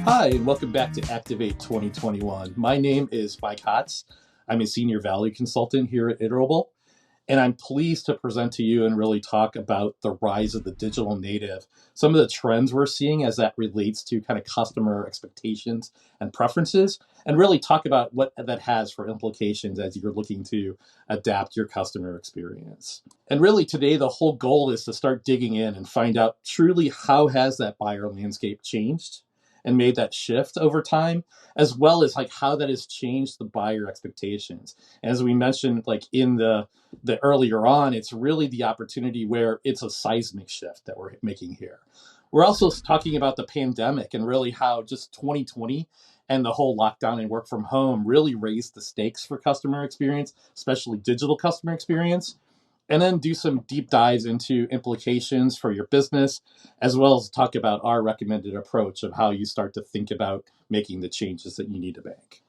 Hi, and welcome back to Activate 2021. My name is Mike Hotz. I'm a senior value consultant here at Iterable, and I'm pleased to present to you and really talk about the rise of the digital native, some of the trends we're seeing as that relates to kind of customer expectations and preferences, and really talk about what that has for implications as you're looking to adapt your customer experience. And really today, the whole goal is to start digging in and find out truly how has that buyer landscape changed and made that shift over time, as well as like how that has changed the buyer expectations. And as we mentioned, like in the earlier on, it's really the opportunity where it's a seismic shift that we're making here. We're also talking about the pandemic and really how just 2020 and the whole lockdown and work from home really raised the stakes for customer experience, especially digital customer experience, and then do some deep dives into implications for your business, as well as talk about our recommended approach of how you start to think about making the changes that you need to make.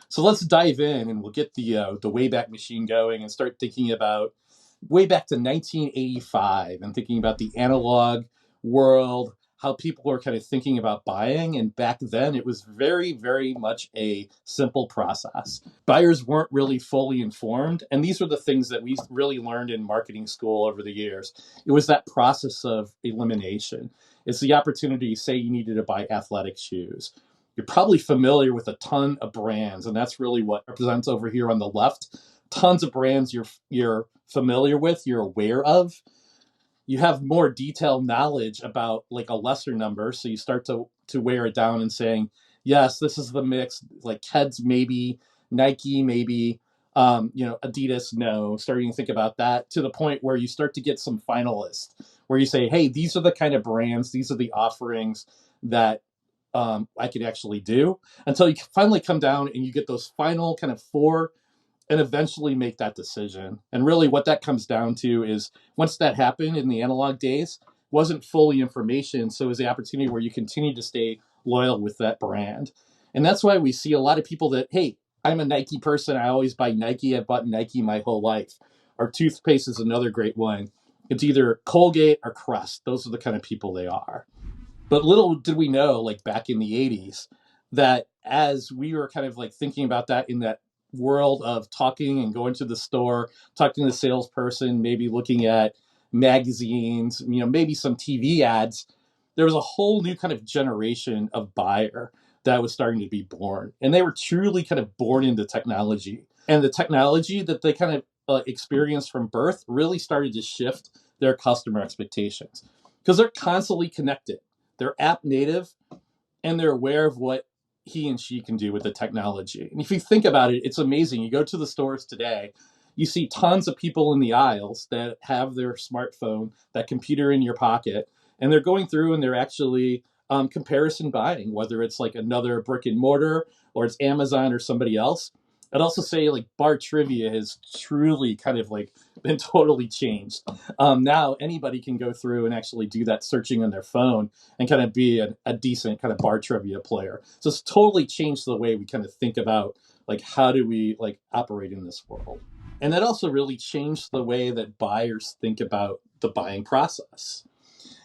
So let's dive in, and we'll get the Wayback Machine going and start thinking about way back to 1985 and thinking about the analog world, how people were kind of thinking about buying. And back then, it was very, very much a simple process. Buyers weren't really fully informed. And these were the things that we really learned in marketing school over the years. It was that process of elimination. It's the opportunity, say you needed to buy athletic shoes. You're probably familiar with a ton of brands, and that's really what represents over here on the left. Tons of brands you're familiar with, you're aware of. You have more detailed knowledge about like a lesser number, so you start to wear it down and saying, yes, this is the mix. Like Keds maybe, Nike maybe, Adidas no. Starting to think about that to the point where you start to get some finalists, where you say, hey, these are the kind of brands, these are the offerings that I could actually do, until you finally come down and you get those final kind of four and eventually make that decision. And really what that comes down to is once that happened in the analog days, wasn't fully information. So it was the opportunity where you continue to stay loyal with that brand. And that's why we see a lot of people that, hey, I'm a Nike person. I always buy Nike. I've bought Nike my whole life. Our toothpaste is another great one. It's either Colgate or Crest. Those are the kind of people they are. But little did we know, like back in the 80s, that as we were kind of like thinking about that in that world of talking and going to the store, talking to the salesperson, maybe looking at magazines, maybe some TV ads, there was a whole new kind of generation of buyer that was starting to be born. And they were truly kind of born into technology. And the technology that they kind of experienced from birth really started to shift their customer expectations because they're constantly connected. They're app native, and they're aware of what he and she can do with the technology. And if you think about it, it's amazing. You go to the stores today, you see tons of people in the aisles that have their smartphone, that computer in your pocket, and they're going through and they're actually comparison buying, whether it's like another brick and mortar or it's Amazon or somebody else. I'd also say like bar trivia has truly kind of like been totally changed. Now anybody can go through and actually do that searching on their phone and kind of be a decent kind of bar trivia player. So it's totally changed the way we kind of think about like how do we like operate in this world. And that also really changed the way that buyers think about the buying process.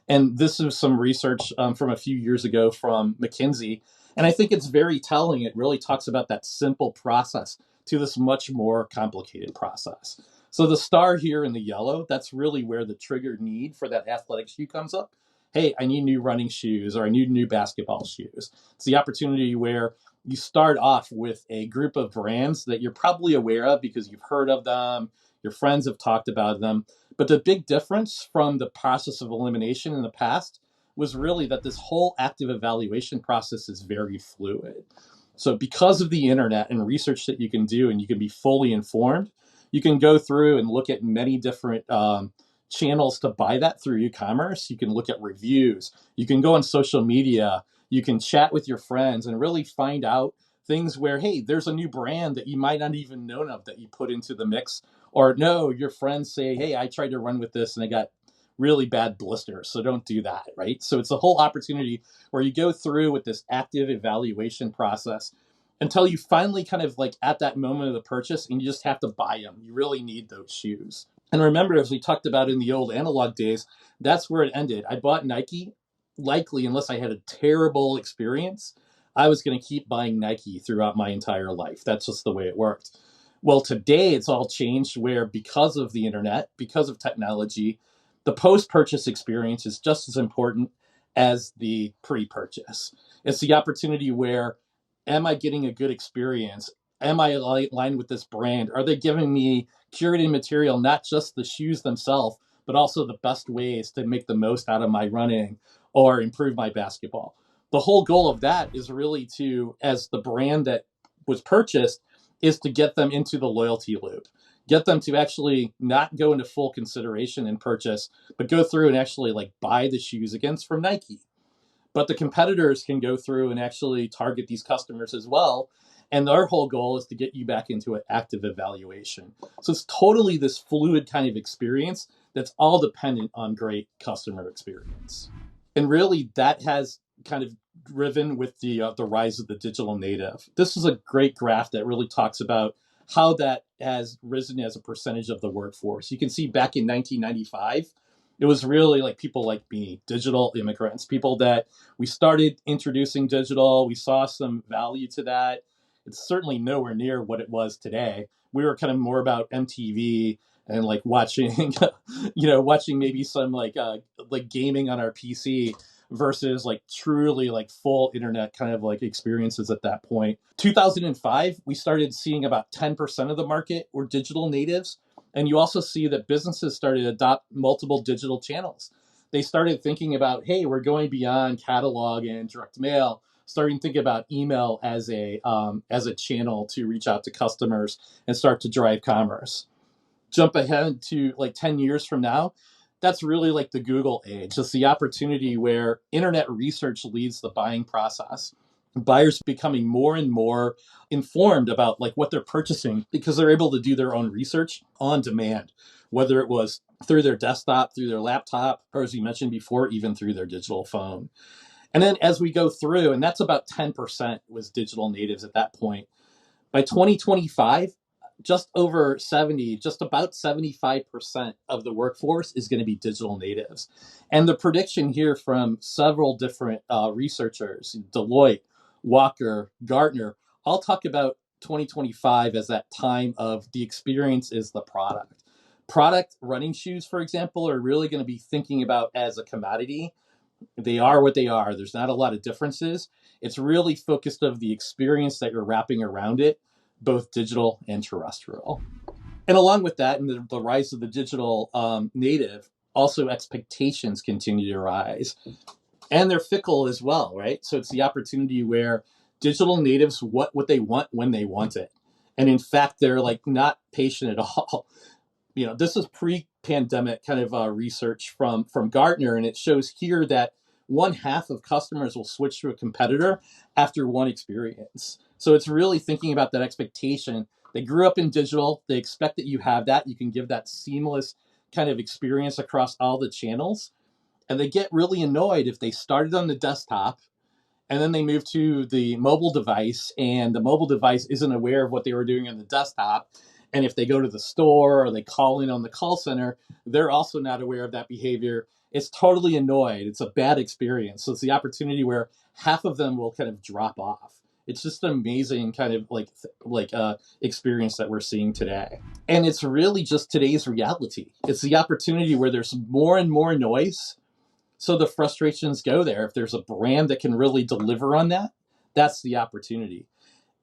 And this is some research from a few years ago from McKinsey. And I think it's very telling. It really talks about that simple process to this much more complicated process. So the star here in the yellow, that's really where the trigger need for that athletic shoe comes up. Hey, I need new running shoes or I need new basketball shoes. It's the opportunity where you start off with a group of brands that you're probably aware of because you've heard of them, your friends have talked about them. But the big difference from the process of elimination in the past was really that this whole active evaluation process is very fluid. So because of the internet and research that you can do and you can be fully informed, you can go through and look at many different channels to buy that through e-commerce. You can look at reviews. You can go on social media. You can chat with your friends and really find out things where, hey, there's a new brand that you might not even know of that you put into the mix. Or no, your friends say, hey, I tried to run with this and I got really bad blisters, so don't do that, right? So it's a whole opportunity where you go through with this active evaluation process until you finally kind of like at that moment of the purchase and you just have to buy them. You really need those shoes. And remember, as we talked about in the old analog days, that's where it ended. I bought Nike. likely, unless I had a terrible experience, I was going to keep buying Nike throughout my entire life. That's just the way it worked. Well, today it's all changed where because of the internet, because of technology, the post-purchase experience is just as important as the pre-purchase. It's the opportunity where, am I getting a good experience? Am I aligned with this brand? Are they giving me curated material, not just the shoes themselves, but also the best ways to make the most out of my running or improve my basketball? The whole goal of that is really to, as the brand that was purchased, is to get them into the loyalty loop, get them to actually not go into full consideration and purchase, but go through and actually like buy the shoes against from Nike. But the competitors can go through and actually target these customers as well. And their whole goal is to get you back into an active evaluation. So it's totally this fluid kind of experience that's all dependent on great customer experience. And really, that has kind of driven with the rise of the digital native. This is a great graph that really talks about how that has risen as a percentage of the workforce. You can see back in 1995, it was really like people like me, digital immigrants, people that we started introducing digital. We saw some value to that. It's certainly nowhere near what it was today. We were kind of more about MTV and like watching, watching maybe some like gaming on our PC versus like truly like full internet kind of like experiences at that point. 2005, we started seeing about 10% of the market were digital natives. And you also see that businesses started to adopt multiple digital channels. They started thinking about, hey, we're going beyond catalog and direct mail, starting to think about email as a channel to reach out to customers and start to drive commerce. Jump ahead to like 10 years from now, that's really like the Google age. It's the opportunity where internet research leads the buying process. Buyers becoming more and more informed about like what they're purchasing because they're able to do their own research on demand, whether it was through their desktop, through their laptop, or as you mentioned before, even through their digital phone. And then as we go through, and that's about 10% was digital natives at that point. By 2025, just about 75% of the workforce is going to be digital natives. And the prediction here from several different researchers, Deloitte, Walker, Gartner, all talk about 2025 as that time of the experience is the product. Product running shoes, for example, are really going to be thinking about as a commodity. They are what they are. There's not a lot of differences. It's really focused of the experience that you're wrapping around it, both digital and terrestrial. And along with that, and the rise of the digital native, also expectations continue to rise. And they're fickle as well, right? So it's the opportunity where digital natives what they want when they want it. And in fact, they're like not patient at all. This is pre-pandemic kind of research from Gartner, and it shows here that 1/2 of customers will switch to a competitor after one experience. So it's really thinking about that expectation. They grew up in digital. They expect that you have that. You can give that seamless kind of experience across all the channels. And they get really annoyed if they started on the desktop and then they move to the mobile device and the mobile device isn't aware of what they were doing on the desktop. And if they go to the store or they call in on the call center, they're also not aware of that behavior. It's totally annoyed. It's a bad experience. So it's the opportunity where half of them will kind of drop off. It's just an amazing kind of experience that we're seeing today. And it's really just today's reality. It's the opportunity where there's more and more noise. So the frustrations go there. If there's a brand that can really deliver on that, that's the opportunity.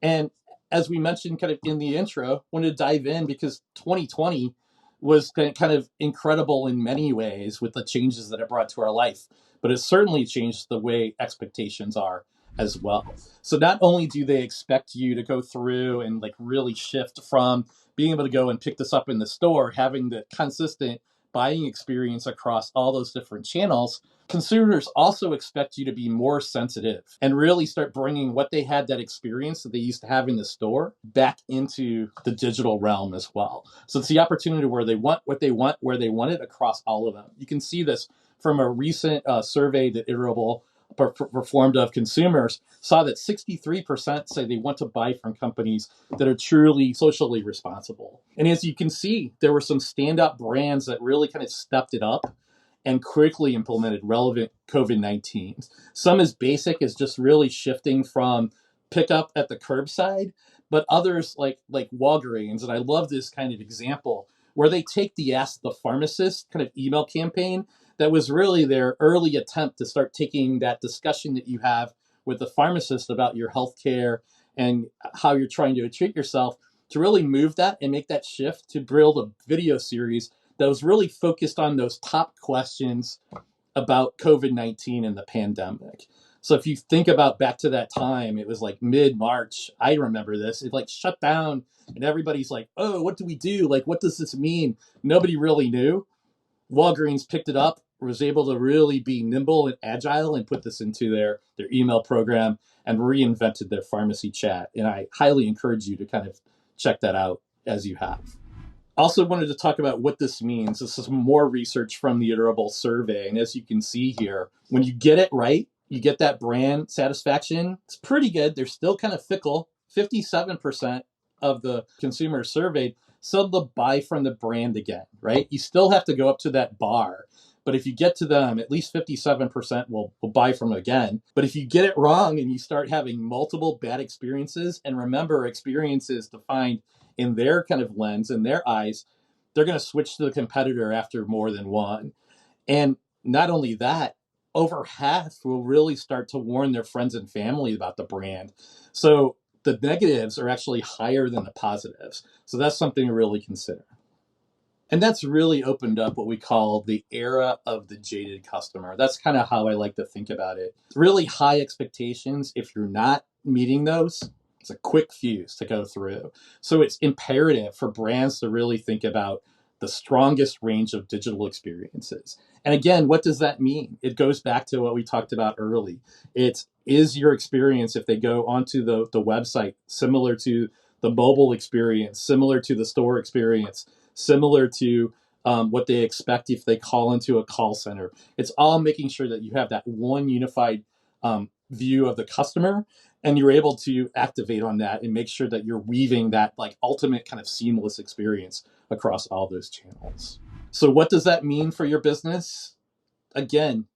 And as we mentioned kind of in the intro, I wanted to dive in because 2020 was kind of incredible in many ways with the changes that it brought to our life, but it certainly changed the way expectations are as well. So not only do they expect you to go through and like really shift from being able to go and pick this up in the store, having the consistent buying experience across all those different channels, consumers also expect you to be more sensitive and really start bringing what they had, that experience that they used to have in the store, back into the digital realm as well. So it's the opportunity where they want what they want, where they want it across all of them. You can see this from a recent survey that Iterable performed of consumers, saw that 63% say they want to buy from companies that are truly socially responsible. And as you can see, there were some standout brands that really kind of stepped it up and quickly implemented relevant COVID-19. Some as basic as just really shifting from pickup at the curbside, but others like Walgreens, and I love this kind of example where they take the Ask the Pharmacist kind of email campaign that was really their early attempt to start taking that discussion that you have with the pharmacist about your healthcare and how you're trying to treat yourself, to really move that and make that shift to build a video series that was really focused on those top questions about COVID-19 and the pandemic. So if you think about back to that time, it was like mid-March. I remember this. It like shut down and everybody's like, oh, what do we do? Like, what does this mean? Nobody really knew. Walgreens picked it up, was able to really be nimble and agile and put this into their email program and reinvented their pharmacy chat. And I highly encourage you to kind of check that out as you have. Also wanted to talk about what this means. This is more research from the Iterable survey. And as you can see here, when you get it right, you get that brand satisfaction. It's pretty good. They're still kind of fickle. 57% of the consumers surveyed said they'll buy from the brand again, right? You still have to go up to that bar. But if you get to them, at least 57% will buy from again. But if you get it wrong and you start having multiple bad experiences, and remember, experiences defined in their kind of lens, in their eyes, they're going to switch to the competitor after more than one. And not only that, over half will really start to warn their friends and family about the brand. So the negatives are actually higher than the positives. So that's something to really consider. And that's really opened up what we call the era of the jaded customer. That's kind of how I like to think about it. Really high expectations. If you're not meeting those, it's a quick fuse to go through. So it's imperative for brands to really think about the strongest range of digital experiences. And again, what does that mean? It goes back to what we talked about early. Is your experience, if they go onto the website, similar to the mobile experience, similar to the store experience, similar to what they expect if they call into a call center. It's all making sure that you have that one unified view of the customer, and you're able to activate on that and make sure that you're weaving that like ultimate kind of seamless experience across all those channels. So what does that mean for your business? Again,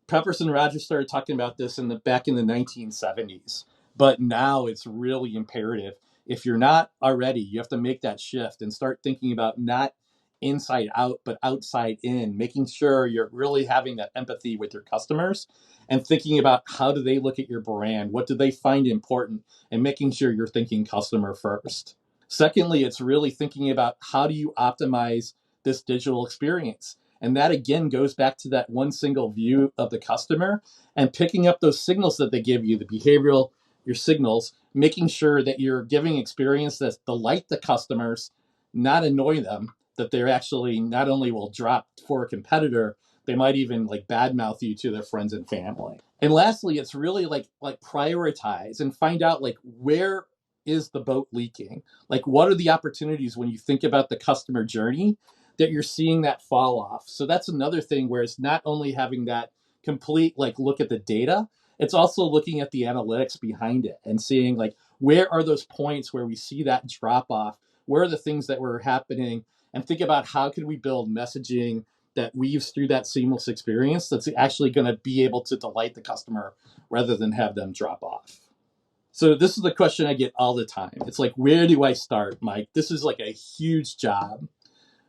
Peppers and Rogers started talking about this back in the 1970s, but now it's really imperative. If you're not already, you have to make that shift and start thinking about not inside out, but outside in, making sure you're really having that empathy with your customers and thinking about how do they look at your brand? What do they find important? And making sure you're thinking customer first. Secondly, it's really thinking about how do you optimize this digital experience? And that again goes back to that one single view of the customer and picking up those signals that they give you, the behavioral, your signals, making sure that you're giving experience that delight the customers, not annoy them, that they're actually not only will drop for a competitor, they might even like badmouth you to their friends and family. And lastly, it's really like prioritize and find out like where is the boat leaking? Like what are the opportunities when you think about the customer journey that you're seeing that fall off? So that's another thing where it's not only having that complete like look at the data, it's also looking at the analytics behind it and seeing like where are those points where we see that drop off? Where are the things that were happening? And think about how can we build messaging that weaves through that seamless experience that's actually going to be able to delight the customer rather than have them drop off. So this is the question I get all the time. It's like, where do I start, Mike? This is like a huge job.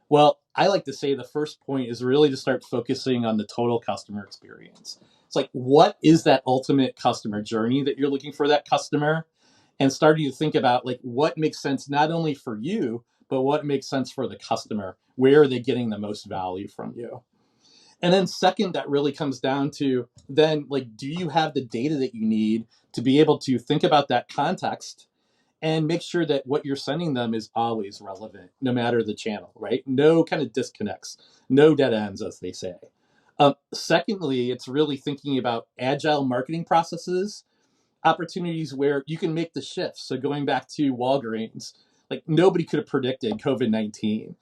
Well, I like to say the first point is really to start focusing on the total customer experience. It's like, what is that ultimate customer journey that you're looking for that customer? And starting to think about like what makes sense not only for you, but what makes sense for the customer. Where are they getting the most value from you? And then second, that really comes down to then like, do you have the data that you need to be able to think about that context and make sure that what you're sending them is always relevant, no matter the channel, right? No kind of disconnects, no dead ends, as they say. Secondly, it's really thinking about agile marketing processes, opportunities where you can make the shift. So going back to Walgreens, like nobody could have predicted COVID-19.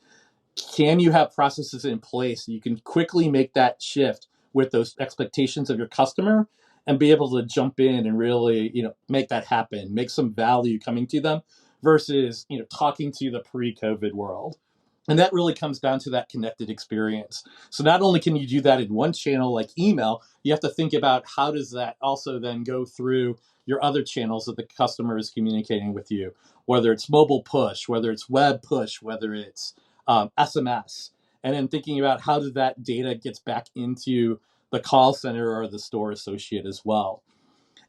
Can you have processes in place so you can quickly make that shift with those expectations of your customer and be able to jump in and really, make that happen, make some value coming to them versus, talking to the pre-COVID world. And that really comes down to that connected experience. So not only can you do that in one channel like email, you have to think about how does that also then go through your other channels that the customer is communicating with you, whether it's mobile push, whether it's web push, whether it's SMS, and then thinking about how does that data gets back into the call center or the store associate as well.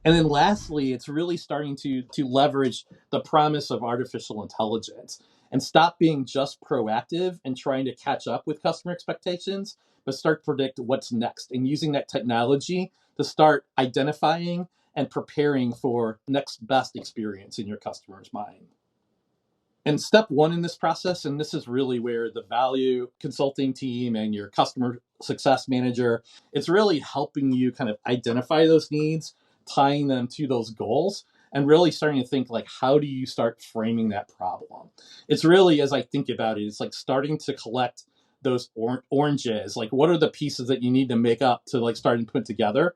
And then lastly, it's really starting to leverage the promise of artificial intelligence and stop being just proactive and trying to catch up with customer expectations, but start to predict what's next and using that technology to start identifying and preparing for next best experience in your customer's mind. And step one in this process, and this is really where the value consulting team and your customer success manager, it's really helping you kind of identify those needs, tying them to those goals, and really starting to think like, how do you start framing that problem? It's really, as I think about it, it's like starting to collect those oranges. Like, what are the pieces that you need to make up to like start and put together?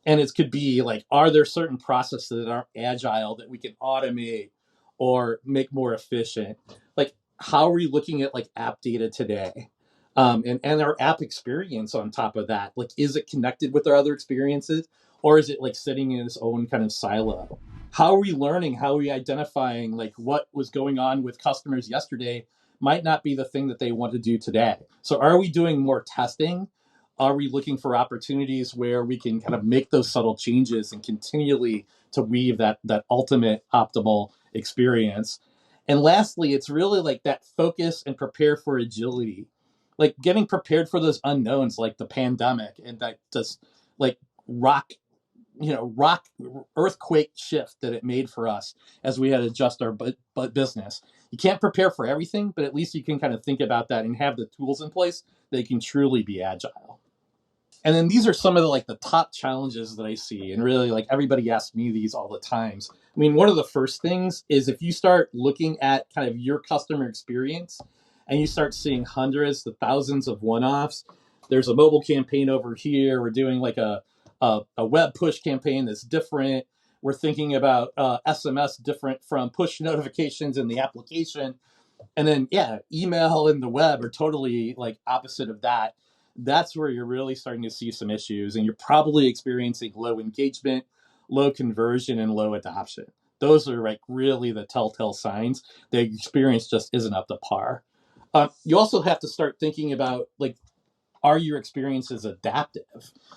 And it could be like, are there certain processes that are agile that we can automate or make more efficient? Like, how are we looking at like app data today? And our app experience on top of that, like, is it connected with our other experiences, or is it like sitting in its own kind of silo? How are we learning? How are we identifying like what was going on with customers yesterday might not be the thing that they want to do today? So are we doing more testing? Are we looking for opportunities where we can kind of make those subtle changes and continually to weave that ultimate optimal experience? And lastly, it's really like that focus and prepare for agility, like getting prepared for those unknowns like the pandemic and that just like rock rock earthquake shift that it made for us as we had to adjust our business. You can't prepare for everything, but at least you can kind of think about that and have the tools in place that you can truly be agile. And then these are some of the like the top challenges that I see, and really like everybody asks me these all the times. I mean, one of the first things is if you start looking at kind of your customer experience and you start seeing hundreds to thousands of one-offs. There's a mobile campaign over here. We're doing like a web push campaign that's different. We're thinking about SMS different from push notifications in the application. And then, yeah, email and the web are totally like opposite of that. That's where you're really starting to see some issues. And you're probably experiencing low engagement, low conversion, and low adoption. Those are like really the telltale signs that your experience just isn't up to par. You also have to start thinking about like, are your experiences adaptive?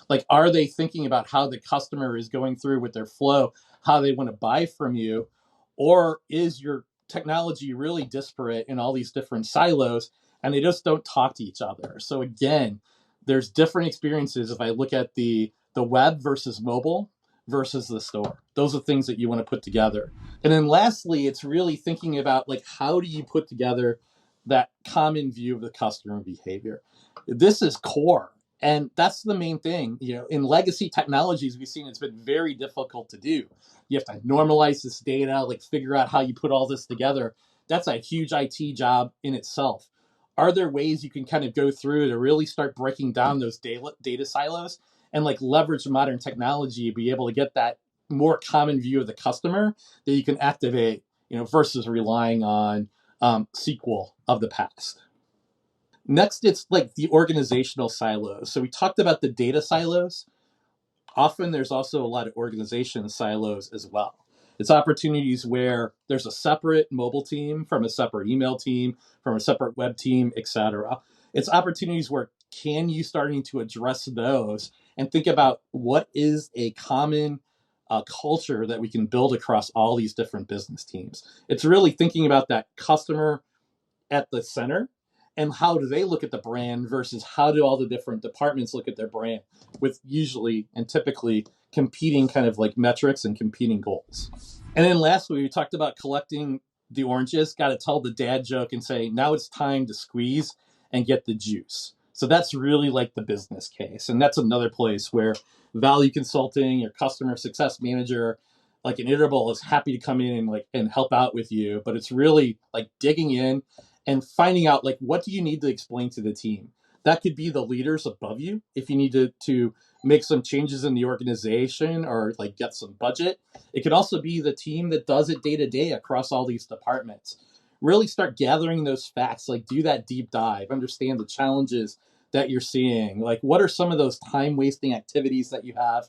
Like, are they thinking about how the customer is going through with their flow, how they want to buy from you? Or is your technology really disparate in all these different silos and they just don't talk to each other? So again, there's different experiences if I look at the web versus mobile versus the store. Those are things that you want to put together. And then lastly, it's really thinking about like, how do you put together that common view of the customer behavior? This is core. And that's the main thing. In legacy technologies, we've seen it's been very difficult to do. You have to normalize this data, like figure out how you put all this together. That's a huge IT job in itself. Are there ways you can kind of go through to really start breaking down those data silos and like leverage modern technology, be able to get that more common view of the customer that you can activate, versus relying on SQL of the past? Next, it's like the organizational silos. So we talked about the data silos. Often there's also a lot of organization silos as well. It's opportunities where there's a separate mobile team from a separate email team, from a separate web team, etc. It's opportunities where can you starting to address those and think about what is a common culture that we can build across all these different business teams. It's really thinking about that customer at the center and how do they look at the brand versus how do all the different departments look at their brand, with usually and typically competing kind of like metrics and competing goals. And then lastly, we talked about collecting the oranges. Got to tell the dad joke and say, now it's time to squeeze and get the juice. So that's really like the business case. And that's another place where value consulting, your customer success manager, like an Iterable, is happy to come in and help out with you. But it's really like digging in and finding out like, what do you need to explain to the team? That could be the leaders above you if you need to make some changes in the organization or like get some budget. It could also be the team that does it day to day across all these departments. really start gathering those facts, like do that deep dive, understand the challenges that you're seeing. Like, what are some of those time wasting activities that you have?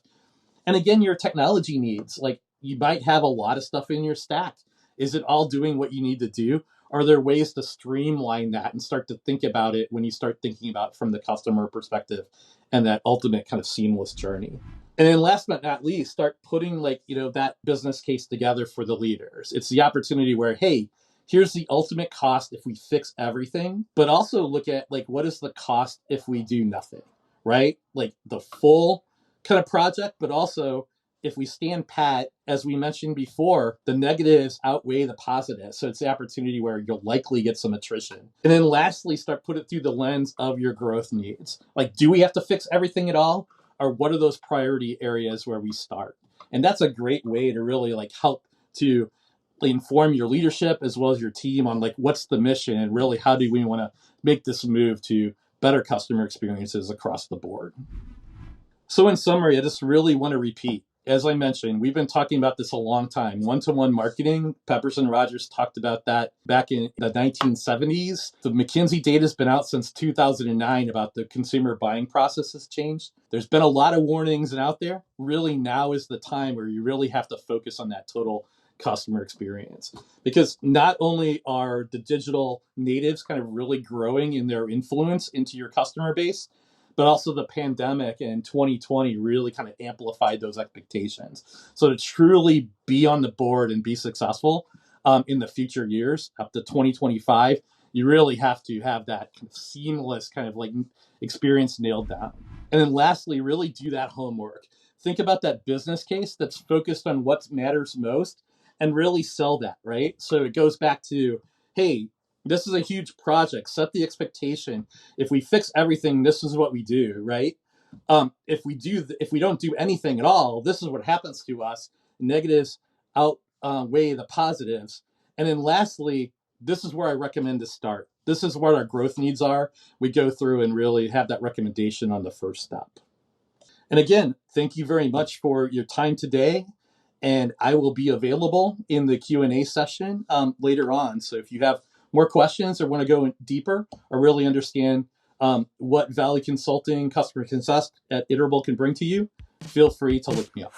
And again, your technology needs, like you might have a lot of stuff in your stack. Is it all doing what you need to do? Are there ways to streamline that and start to think about it when you start thinking about it from the customer perspective and that ultimate kind of seamless journey? And then last but not least, start putting like, that business case together for the leaders. It's the opportunity where, hey, here's the ultimate cost if we fix everything, but also look at like, what is the cost if we do nothing, right? Like the full kind of project, but also if we stand pat, as we mentioned before, the negatives outweigh the positives. So it's the opportunity where you'll likely get some attrition. And then lastly, start put it through the lens of your growth needs. Like, do we have to fix everything at all? Or what are those priority areas where we start? And that's a great way to really like help to inform your leadership as well as your team on like what's the mission and really how do we want to make this move to better customer experiences across the board. So in summary, I just really want to repeat. As I mentioned, we've been talking about this a long time. One-to-one marketing, Peppers and Rogers talked about that back in the 1970s. The McKinsey data has been out since 2009 about the consumer buying process has changed. There's been a lot of warnings and out there. Really, now is the time where you really have to focus on that total customer experience. Because not only are the digital natives kind of really growing in their influence into your customer base, but also the pandemic in 2020 really kind of amplified those expectations. So to truly be on the board and be successful in the future years up to 2025, you really have to have that kind of seamless kind of like experience nailed down. And then lastly, really do that homework. Think about that business case that's focused on what matters most and really sell that, right? So it goes back to, hey, this is a huge project. Set the expectation. If we fix everything, this is what we do, right? If we don't do anything at all, this is what happens to us. Negatives outweigh the positives. And then lastly, this is where I recommend to start. This is what our growth needs are. We go through and really have that recommendation on the first step. And again, thank you very much for your time today. And I will be available in the Q&A session later on. So if you have more questions or want to go deeper or really understand what Valley Consulting Customer Success at Iterable can bring to you, feel free to look me up.